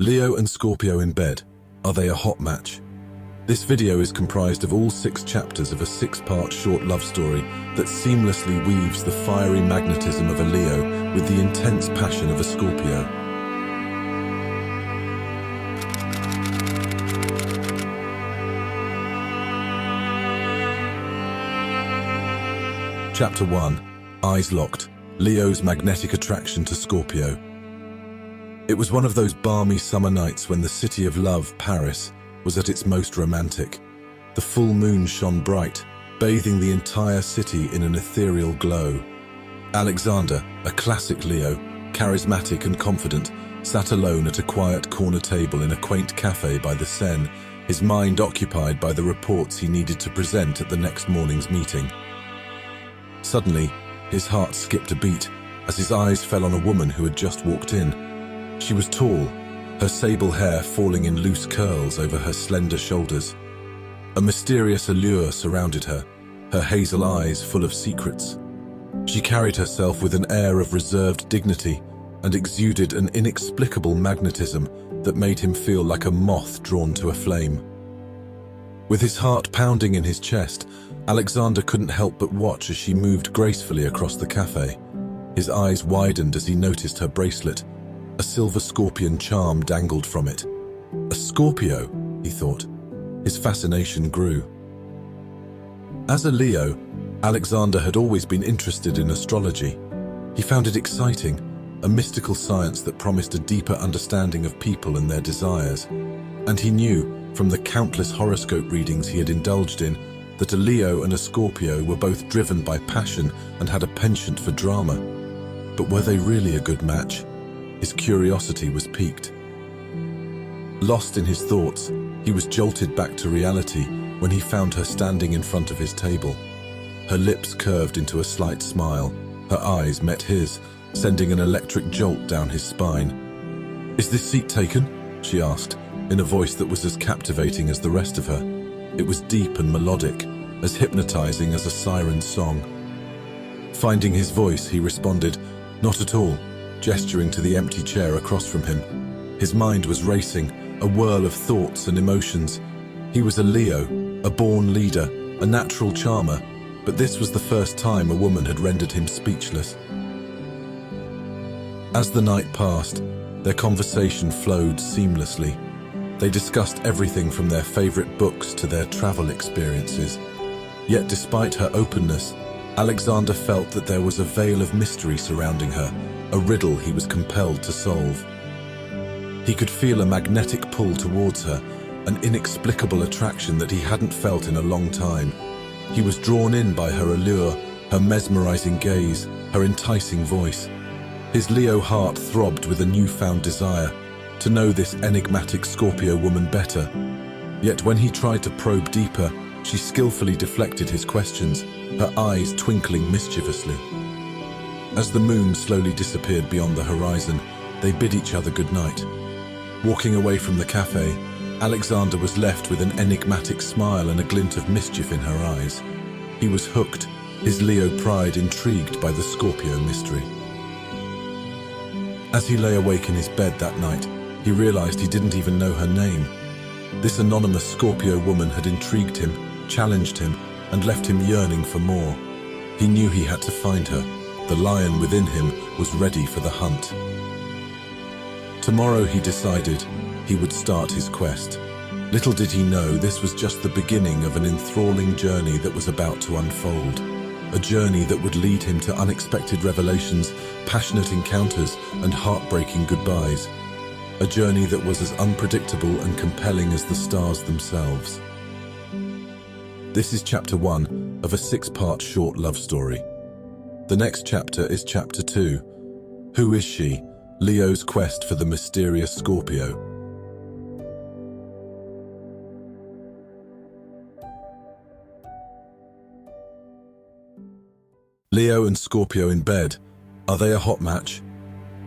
Leo and Scorpio in bed. Are they a hot match? This video is comprised of all 6 chapters of a 6-part short love story that seamlessly weaves the fiery magnetism of a Leo with the intense passion of a Scorpio. Chapter 1. Eyes Locked. Leo's magnetic attraction to Scorpio. It was one of those balmy summer nights when the city of love, Paris, was at its most romantic. The full moon shone bright, bathing the entire city in an ethereal glow. Alexander, a classic Leo, charismatic and confident, sat alone at a quiet corner table in a quaint cafe by the Seine, his mind occupied by the reports he needed to present at the next morning's meeting. Suddenly, his heart skipped a beat as his eyes fell on a woman who had just walked in. She was tall, her sable hair falling in loose curls over her slender shoulders. A mysterious allure surrounded her, her hazel eyes full of secrets. She carried herself with an air of reserved dignity and exuded an inexplicable magnetism that made him feel like a moth drawn to a flame. With his heart pounding in his chest, Alexander couldn't help but watch as she moved gracefully across the cafe. His eyes widened as he noticed her bracelet. A silver scorpion charm dangled from it. A Scorpio, he thought. His fascination grew. As a Leo, Alexander had always been interested in astrology. He found it exciting, a mystical science that promised a deeper understanding of people and their desires. And he knew, from the countless horoscope readings he had indulged in, that a Leo and a Scorpio were both driven by passion and had a penchant for drama. But were they really a good match? His curiosity was piqued. Lost in his thoughts, he was jolted back to reality when he found her standing in front of his table. Her lips curved into a slight smile. Her eyes met his, sending an electric jolt down his spine. "Is this seat taken?" she asked, in a voice that was as captivating as the rest of her. It was deep and melodic, as hypnotizing as a siren's song. Finding his voice, he responded, "Not at all," gesturing to the empty chair across from him. His mind was racing, a whirl of thoughts and emotions. He was a Leo, a born leader, a natural charmer, but this was the first time a woman had rendered him speechless. As the night passed, their conversation flowed seamlessly. They discussed everything from their favorite books to their travel experiences. Yet despite her openness, Alexander felt that there was a veil of mystery surrounding her, a riddle he was compelled to solve. He could feel a magnetic pull towards her, an inexplicable attraction that he hadn't felt in a long time. He was drawn in by her allure, her mesmerizing gaze, her enticing voice. His Leo heart throbbed with a newfound desire to know this enigmatic Scorpio woman better. Yet when he tried to probe deeper, she skillfully deflected his questions, her eyes twinkling mischievously. As the moon slowly disappeared beyond the horizon, they bid each other goodnight. Walking away from the cafe, Alexander was left with an enigmatic smile and a glint of mischief in her eyes. He was hooked, his Leo pride intrigued by the Scorpio mystery. As he lay awake in his bed that night, he realized he didn't even know her name. This anonymous Scorpio woman had intrigued him, challenged him, and left him yearning for more. He knew he had to find her. The lion within him was ready for the hunt. Tomorrow, he decided, he would start his quest. Little did he know this was just the beginning of an enthralling journey that was about to unfold. A journey that would lead him to unexpected revelations, passionate encounters, and heartbreaking goodbyes. A journey that was as unpredictable and compelling as the stars themselves. This is chapter 1 of a 6-part short love story. The next chapter is chapter 2. Who is she? Leo's quest for the mysterious Scorpio. Leo and Scorpio in bed. Are they a hot match?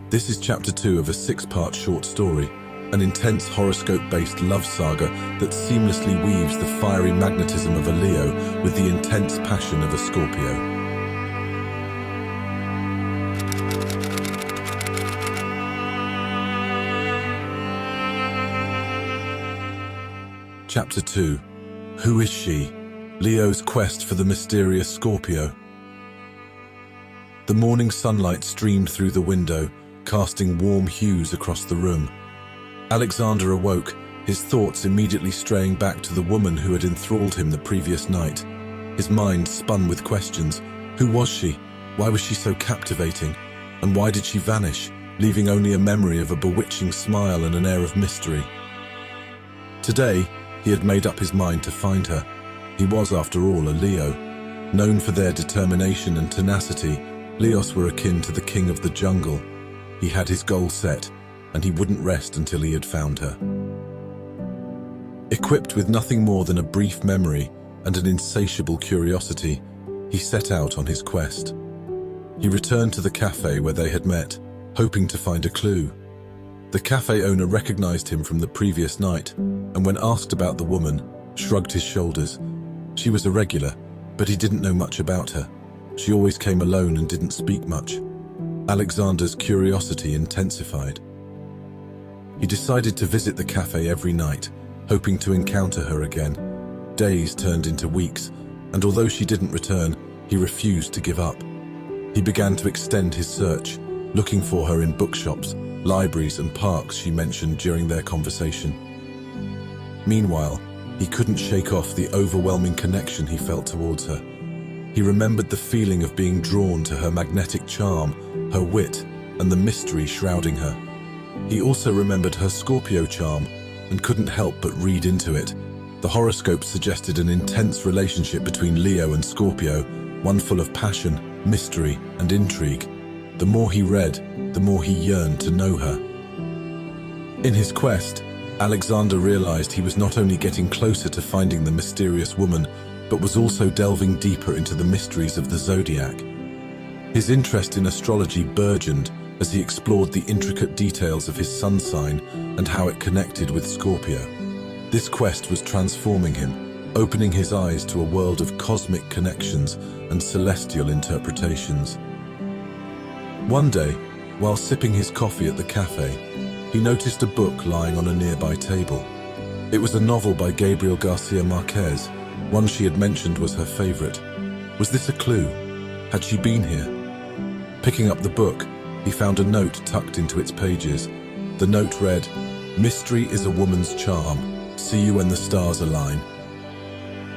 This is chapter 2 of a 6-part short story, an intense horoscope-based love saga that seamlessly weaves the fiery magnetism of a Leo with the intense passion of a Scorpio. Chapter 2. Who is she? Leo's quest for the mysterious Scorpio. The morning sunlight streamed through the window, casting warm hues across the room. Alexander awoke, his thoughts immediately straying back to the woman who had enthralled him the previous night. His mind spun with questions. Who was she? Why was she so captivating? And why did she vanish, leaving only a memory of a bewitching smile and an air of mystery? Today, he had made up his mind to find her. He was, after all, a Leo. Known for their determination and tenacity, Leos were akin to the king of the jungle. He had his goal set, and he wouldn't rest until he had found her. Equipped with nothing more than a brief memory and an insatiable curiosity, he set out on his quest. He returned to the cafe where they had met, hoping to find a clue. The cafe owner recognized him from the previous night, and when asked about the woman, shrugged his shoulders. She was a regular, but he didn't know much about her. She always came alone and didn't speak much. Alexander's curiosity intensified. He decided to visit the cafe every night, hoping to encounter her again. Days turned into weeks, and although she didn't return, he refused to give up. He began to extend his search, looking for her in bookshops, libraries and parks she mentioned during their conversation. Meanwhile, he couldn't shake off the overwhelming connection he felt towards her. He remembered the feeling of being drawn to her magnetic charm, her wit, and the mystery shrouding her. He also remembered her Scorpio charm and couldn't help but read into it. The horoscope suggested an intense relationship between Leo and Scorpio, one full of passion, mystery, and intrigue. The more he read, the more he yearned to know her. In his quest, Alexander realized he was not only getting closer to finding the mysterious woman, but was also delving deeper into the mysteries of the zodiac. His interest in astrology burgeoned as he explored the intricate details of his sun sign and how it connected with Scorpio. This quest was transforming him, opening his eyes to a world of cosmic connections and celestial interpretations. One day, while sipping his coffee at the cafe, he noticed a book lying on a nearby table. It was a novel by Gabriel Garcia Marquez, one she had mentioned was her favorite. Was this a clue? Had she been here? Picking up the book, he found a note tucked into its pages. The note read, "Mystery is a woman's charm. See you when the stars align."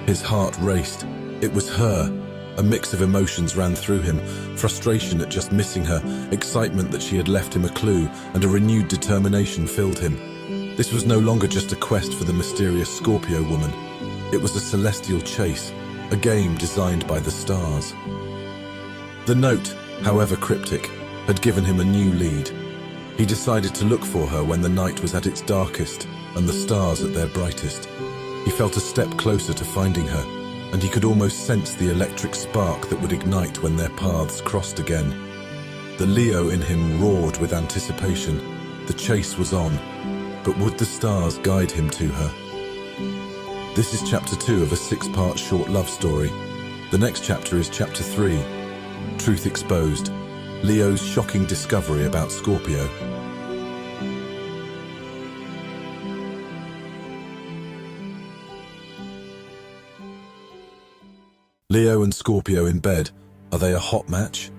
His heart raced. It was her. A mix of emotions ran through him, frustration at just missing her, excitement that she had left him a clue, and a renewed determination filled him. This was no longer just a quest for the mysterious Scorpio woman. It was a celestial chase, a game designed by the stars. The note, however cryptic, had given him a new lead. He decided to look for her when the night was at its darkest and the stars at their brightest. He felt a step closer to finding her, and he could almost sense the electric spark that would ignite when their paths crossed again. The Leo in him roared with anticipation. The chase was on, but would the stars guide him to her? This is chapter 2 of a 6-part short love story. The next chapter is chapter 3, Truth Exposed, Leo's shocking discovery about Scorpio. Leo and Scorpio in bed, are they a hot match?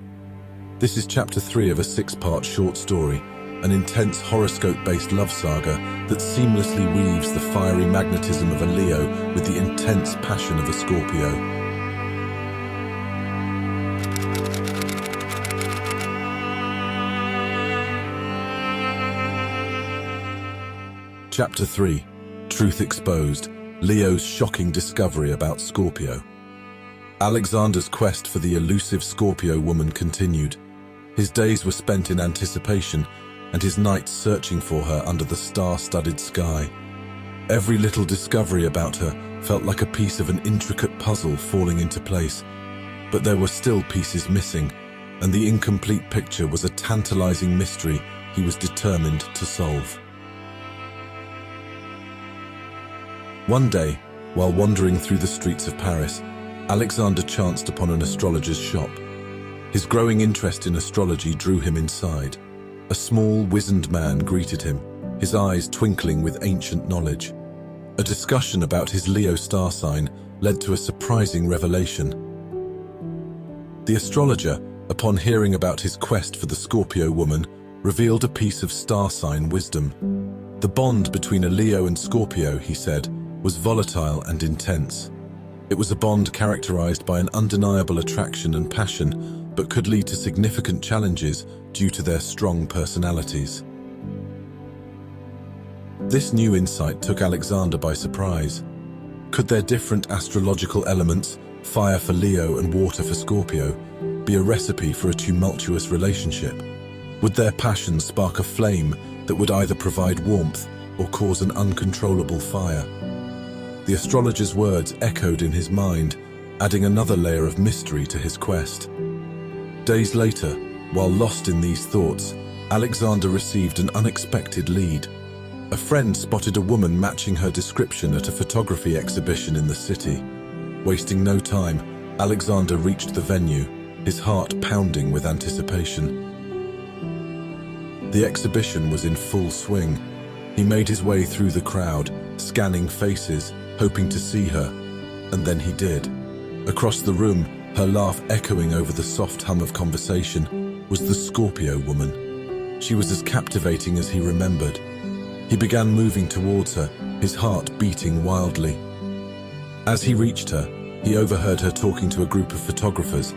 This is chapter 3 of a 6-part short story, an intense horoscope-based love saga that seamlessly weaves the fiery magnetism of a Leo with the intense passion of a Scorpio. Chapter 3, Truth Exposed, Leo's shocking discovery about Scorpio. Alexander's quest for the elusive Scorpio woman continued. His days were spent in anticipation, and his nights searching for her under the star-studded sky. Every little discovery about her felt like a piece of an intricate puzzle falling into place, but there were still pieces missing, and the incomplete picture was a tantalizing mystery he was determined to solve. One day, while wandering through the streets of Paris, Alexander chanced upon an astrologer's shop. His growing interest in astrology drew him inside. A small, wizened man greeted him, his eyes twinkling with ancient knowledge. A discussion about his Leo star sign led to a surprising revelation. The astrologer, upon hearing about his quest for the Scorpio woman, revealed a piece of star sign wisdom. The bond between a Leo and Scorpio, he said, was volatile and intense. It was a bond characterized by an undeniable attraction and passion, but could lead to significant challenges due to their strong personalities. This new insight took Alexander by surprise. Could their different astrological elements, fire for Leo and water for Scorpio, be a recipe for a tumultuous relationship? Would their passions spark a flame that would either provide warmth or cause an uncontrollable fire? The astrologer's words echoed in his mind, adding another layer of mystery to his quest. Days later, while lost in these thoughts, Alexander received an unexpected lead. A friend spotted a woman matching her description at a photography exhibition in the city. Wasting no time, Alexander reached the venue, his heart pounding with anticipation. The exhibition was in full swing. He made his way through the crowd, scanning faces, hoping to see her, and then he did. Across the room, her laugh echoing over the soft hum of conversation, was the Scorpio woman. She was as captivating as he remembered. He began moving towards her, his heart beating wildly. As he reached her, he overheard her talking to a group of photographers.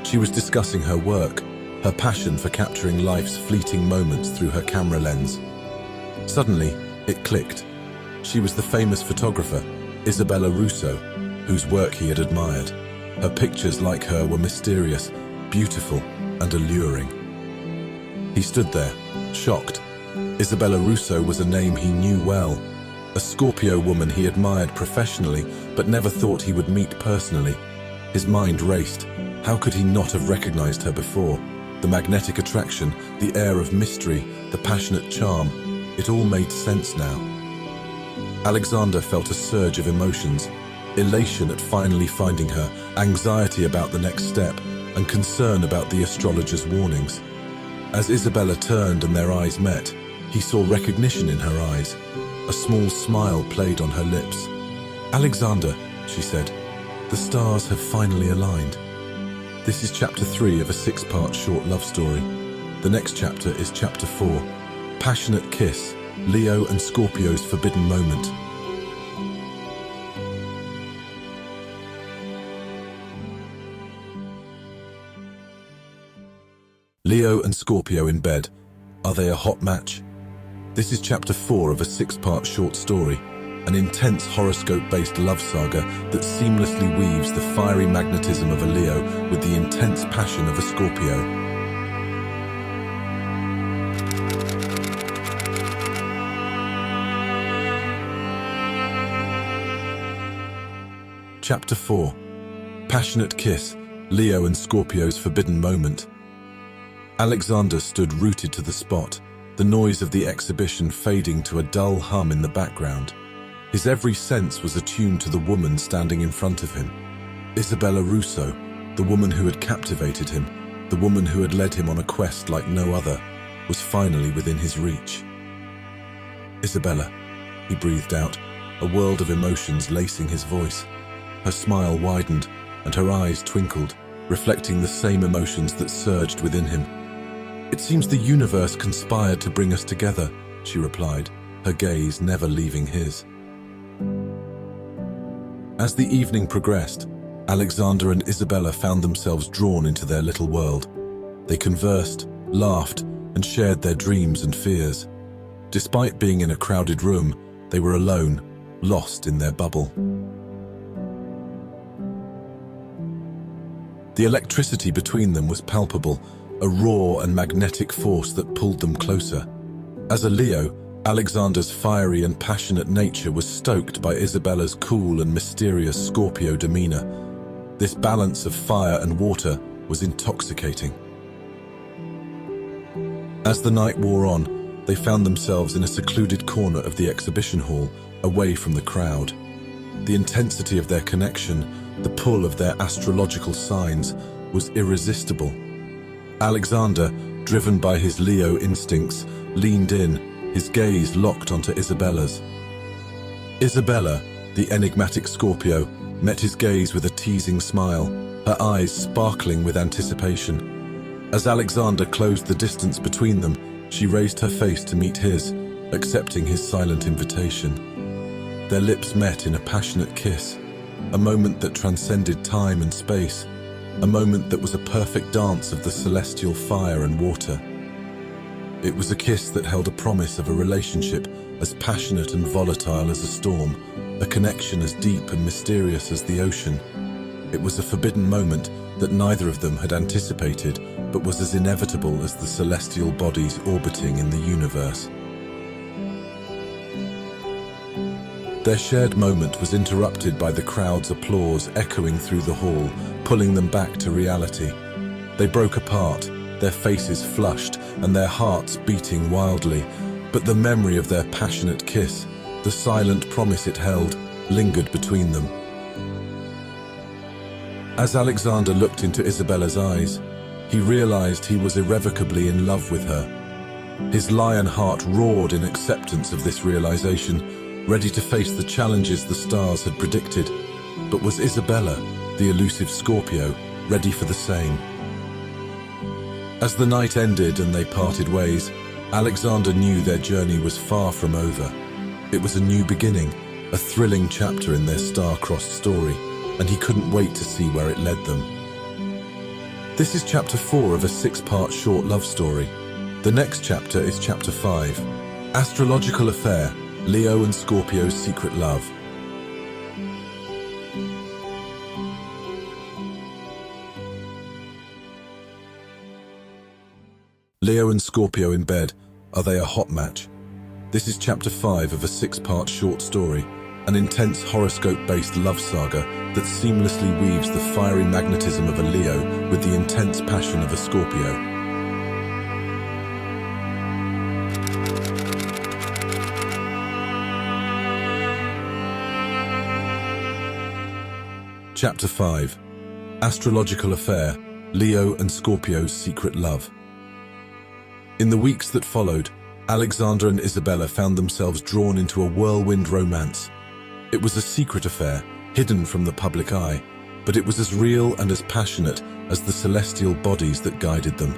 She was discussing her work, her passion for capturing life's fleeting moments through her camera lens. Suddenly, it clicked. She was the famous photographer, Isabella Russo, whose work he had admired. Her pictures, like her, were mysterious, beautiful, and alluring. He stood there, shocked. Isabella Russo was a name he knew well, a Scorpio woman he admired professionally, but never thought he would meet personally. His mind raced. How could he not have recognized her before? The magnetic attraction, the air of mystery, the passionate charm, it all made sense now. Alexander felt a surge of emotions, elation at finally finding her, anxiety about the next step, and concern about the astrologer's warnings. As Isabella turned and their eyes met, he saw recognition in her eyes. A small smile played on her lips. "Alexander," she said, "the stars have finally aligned." This is chapter 3 of a 6-part short love story. The next chapter is chapter 4, Passionate Kiss, Leo and Scorpio's Forbidden Moment. Leo and Scorpio in bed. Are they a hot match? This is chapter 4 of a 6-part short story, an intense horoscope-based love saga that seamlessly weaves the fiery magnetism of a Leo with the intense passion of a Scorpio. Chapter 4. Passionate Kiss, Leo and Scorpio's Forbidden Moment. Alexander stood rooted to the spot, the noise of the exhibition fading to a dull hum in the background. His every sense was attuned to the woman standing in front of him. Isabella Russo, the woman who had captivated him, the woman who had led him on a quest like no other, was finally within his reach. "Isabella," he breathed out, a world of emotions lacing his voice. Her smile widened, and her eyes twinkled, reflecting the same emotions that surged within him. "It seems the universe conspired to bring us together," she replied, her gaze never leaving his. As the evening progressed, Alexander and Isabella found themselves drawn into their little world. They conversed, laughed, and shared their dreams and fears. Despite being in a crowded room, they were alone, lost in their bubble. The electricity between them was palpable, a raw and magnetic force that pulled them closer. As a Leo, Alexander's fiery and passionate nature was stoked by Isabella's cool and mysterious Scorpio demeanor. This balance of fire and water was intoxicating. As the night wore on, they found themselves in a secluded corner of the exhibition hall, away from the crowd. The intensity of their connection, the pull of their astrological signs, was irresistible. Alexander, driven by his Leo instincts, leaned in, his gaze locked onto Isabella's. Isabella, the enigmatic Scorpio, met his gaze with a teasing smile, her eyes sparkling with anticipation. As Alexander closed the distance between them, she raised her face to meet his, accepting his silent invitation. Their lips met in a passionate kiss, a moment that transcended time and space, a moment that was a perfect dance of the celestial fire and water. It was a kiss that held a promise of a relationship as passionate and volatile as a storm, a connection as deep and mysterious as the ocean. It was a forbidden moment that neither of them had anticipated, but was as inevitable as the celestial bodies orbiting in the universe. Their shared moment was interrupted by the crowd's applause echoing through the hall, pulling them back to reality. They broke apart, their faces flushed and their hearts beating wildly, but the memory of their passionate kiss, the silent promise it held, lingered between them. As Alexander looked into Isabella's eyes, he realized he was irrevocably in love with her. His lion heart roared in acceptance of this realization, ready to face the challenges the stars had predicted. But was Isabella, the elusive Scorpio, ready for the same? As the night ended and they parted ways, Alexander knew their journey was far from over. It was a new beginning, a thrilling chapter in their star-crossed story, and he couldn't wait to see where it led them. This is chapter 4 of a 6-part short love story. The next chapter is chapter 5, Astrological Affair, Leo and Scorpio's Secret Love. Leo and Scorpio in bed, are they a hot match? This is chapter 5 of a 6-part short story, an intense horoscope-based love saga that seamlessly weaves the fiery magnetism of a Leo with the intense passion of a Scorpio. Chapter 5, Astrological Affair, Leo and Scorpio's Secret Love. In the weeks that followed, Alexander and Isabella found themselves drawn into a whirlwind romance. It was a secret affair, hidden from the public eye, but it was as real and as passionate as the celestial bodies that guided them.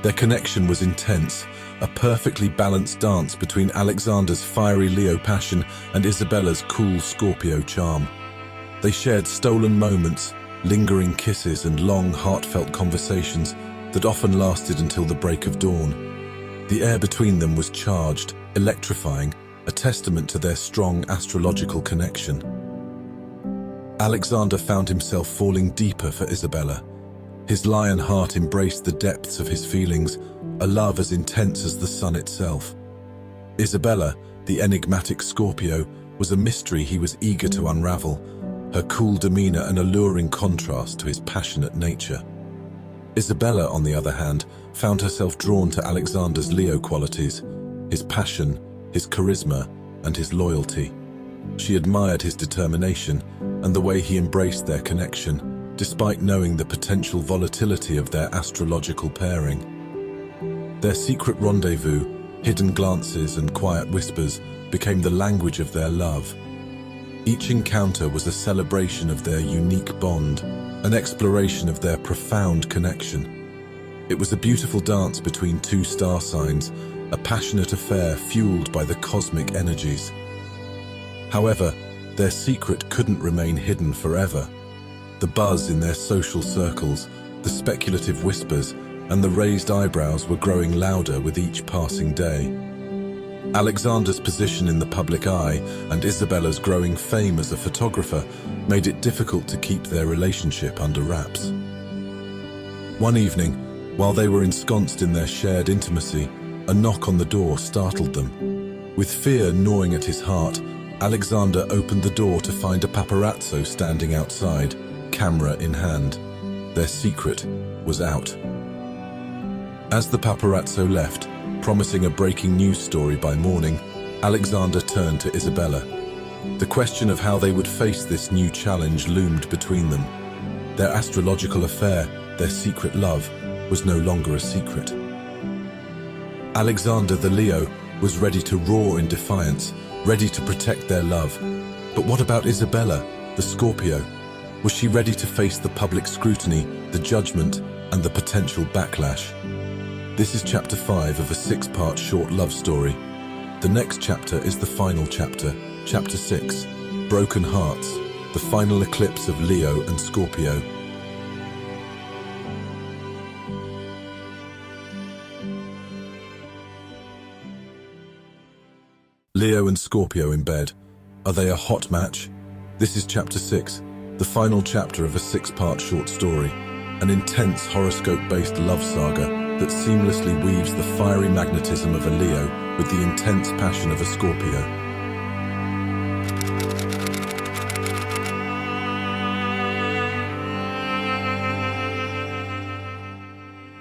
Their connection was intense, a perfectly balanced dance between Alexander's fiery Leo passion and Isabella's cool Scorpio charm. They shared stolen moments, lingering kisses and long, heartfelt conversations that often lasted until the break of dawn. The air between them was charged, electrifying, a testament to their strong astrological connection. Alexander found himself falling deeper for Isabella. His lion heart embraced the depths of his feelings, a love as intense as the sun itself. Isabella, the enigmatic Scorpio, was a mystery he was eager to unravel, her cool demeanor an alluring contrast to his passionate nature. Isabella, on the other hand, found herself drawn to Alexander's Leo qualities, his passion, his charisma, and his loyalty. She admired his determination and the way he embraced their connection, despite knowing the potential volatility of their astrological pairing. Their secret rendezvous, hidden glances and quiet whispers became the language of their love. Each encounter was a celebration of their unique bond, an exploration of their profound connection. It was a beautiful dance between two star signs, a passionate affair fueled by the cosmic energies. However, their secret couldn't remain hidden forever. The buzz in their social circles, the speculative whispers, and the raised eyebrows were growing louder with each passing day. Alexander's position in the public eye and Isabella's growing fame as a photographer made it difficult to keep their relationship under wraps. One evening, while they were ensconced in their shared intimacy, a knock on the door startled them. With fear gnawing at his heart, Alexander opened the door to find a paparazzo standing outside, camera in hand. Their secret was out. As the paparazzo left, promising a breaking news story by morning, Alexander turned to Isabella. The question of how they would face this new challenge loomed between them. Their astrological affair, their secret love, was no longer a secret. Alexander the Leo was ready to roar in defiance, ready to protect their love. But what about Isabella, the Scorpio? Was she ready to face the public scrutiny, the judgment, and the potential backlash? This is chapter 5 of a 6-part short love story. The next chapter is the final chapter, chapter 6, Broken Hearts, the final eclipse of Leo and Scorpio. Leo and Scorpio in bed. Are they a hot match? This is chapter 6, the final chapter of a 6-part short story, an intense horoscope-based love saga that seamlessly weaves the fiery magnetism of a Leo with the intense passion of a Scorpio.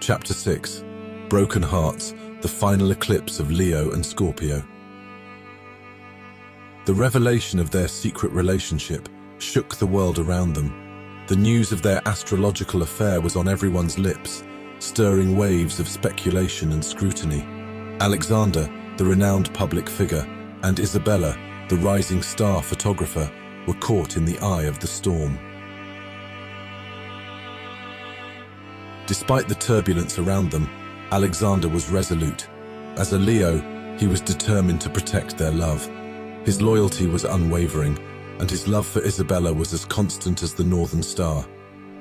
Chapter 6, Broken Hearts, the final eclipse of Leo and Scorpio. The revelation of their secret relationship shook the world around them. The news of their astrological affair was on everyone's lips, stirring waves of speculation and scrutiny. Alexander, the renowned public figure, and Isabella, the rising star photographer, were caught in the eye of the storm. Despite the turbulence around them, Alexander was resolute. As a Leo, he was determined to protect their love. His loyalty was unwavering, and his love for Isabella was as constant as the northern star.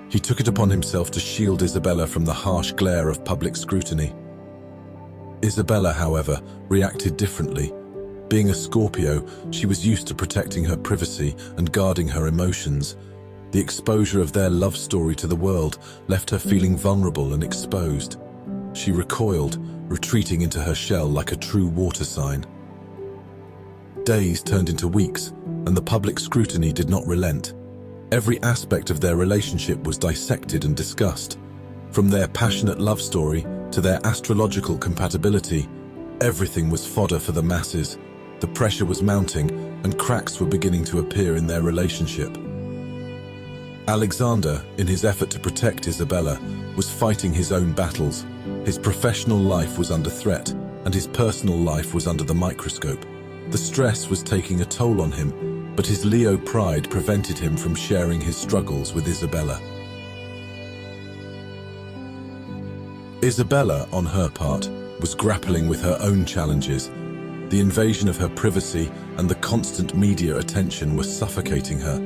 He took it upon himself to shield Isabella from the harsh glare of public scrutiny. Isabella, however, reacted differently. Being a Scorpio, she was used to protecting her privacy and guarding her emotions. The exposure of their love story to the world left her feeling vulnerable and exposed. She recoiled, retreating into her shell like a true water sign. Days turned into weeks, and the public scrutiny did not relent. Every aspect of their relationship was dissected and discussed. From their passionate love story to their astrological compatibility, everything was fodder for the masses. The pressure was mounting, and cracks were beginning to appear in their relationship. Alexander, in his effort to protect Isabella, was fighting his own battles. His professional life was under threat, and his personal life was under the microscope. The stress was taking a toll on him, but his Leo pride prevented him from sharing his struggles with Isabella. Isabella, on her part, was grappling with her own challenges. The invasion of her privacy and the constant media attention were suffocating her.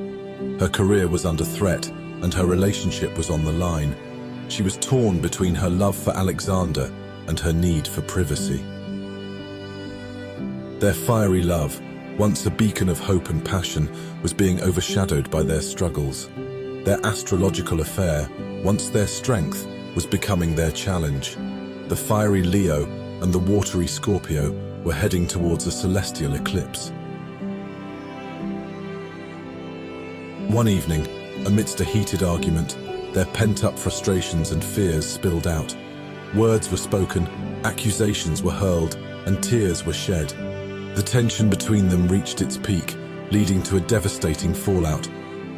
Her career was under threat, and her relationship was on the line. She was torn between her love for Alexander and her need for privacy. Their fiery love, once a beacon of hope and passion, was being overshadowed by their struggles. Their astrological affair, once their strength, was becoming their challenge. The fiery Leo and the watery Scorpio were heading towards a celestial eclipse. One evening, amidst a heated argument, their pent-up frustrations and fears spilled out. Words were spoken, accusations were hurled, and tears were shed. The tension between them reached its peak, leading to a devastating fallout.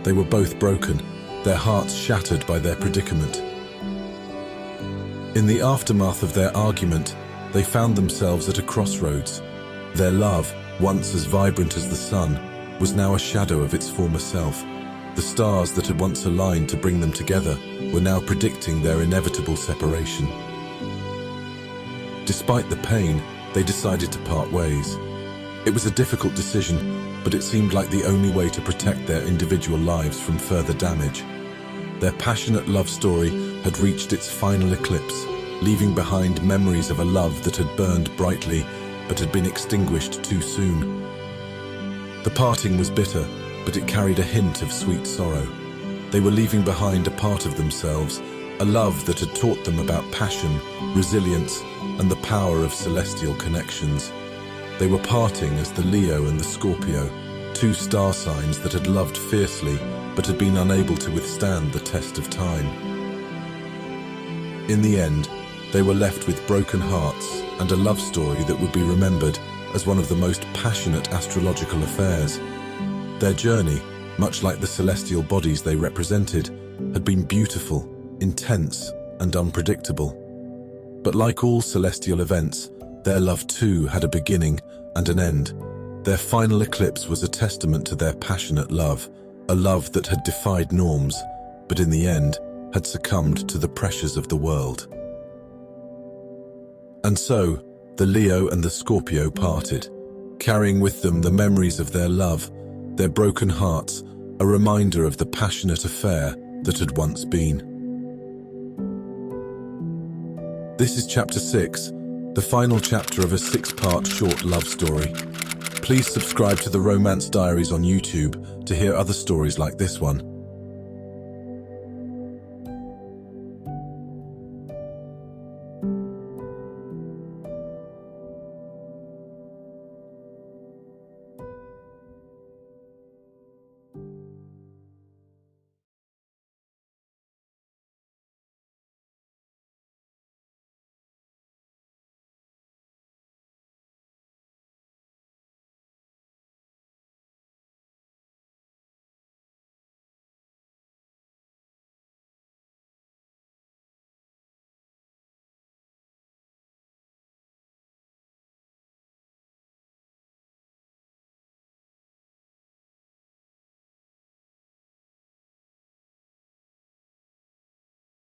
They were both broken, their hearts shattered by their predicament. In the aftermath of their argument, they found themselves at a crossroads. Their love, once as vibrant as the sun, was now a shadow of its former self. The stars that had once aligned to bring them together were now predicting their inevitable separation. Despite the pain, they decided to part ways. It was a difficult decision, but it seemed like the only way to protect their individual lives from further damage. Their passionate love story had reached its final eclipse, leaving behind memories of a love that had burned brightly but had been extinguished too soon. The parting was bitter, but it carried a hint of sweet sorrow. They were leaving behind a part of themselves, a love that had taught them about passion, resilience, and the power of celestial connections. They were parting as the Leo and the Scorpio, two star signs that had loved fiercely but had been unable to withstand the test of time. In the end, they were left with broken hearts and a love story that would be remembered as one of the most passionate astrological affairs. Their journey, much like the celestial bodies they represented, had been beautiful, intense, and unpredictable. But like all celestial events, Their love too had a beginning and an end. Their final eclipse was a testament to their passionate love, a love that had defied norms, but in the end had succumbed to the pressures of the world. And so, the Leo and the Scorpio parted, carrying with them the memories of their love, their broken hearts, a reminder of the passionate affair that had once been. This is Chapter 6, the final chapter of a 6-part short love story. Please subscribe to the Romance Diaries on YouTube to hear other stories like this one.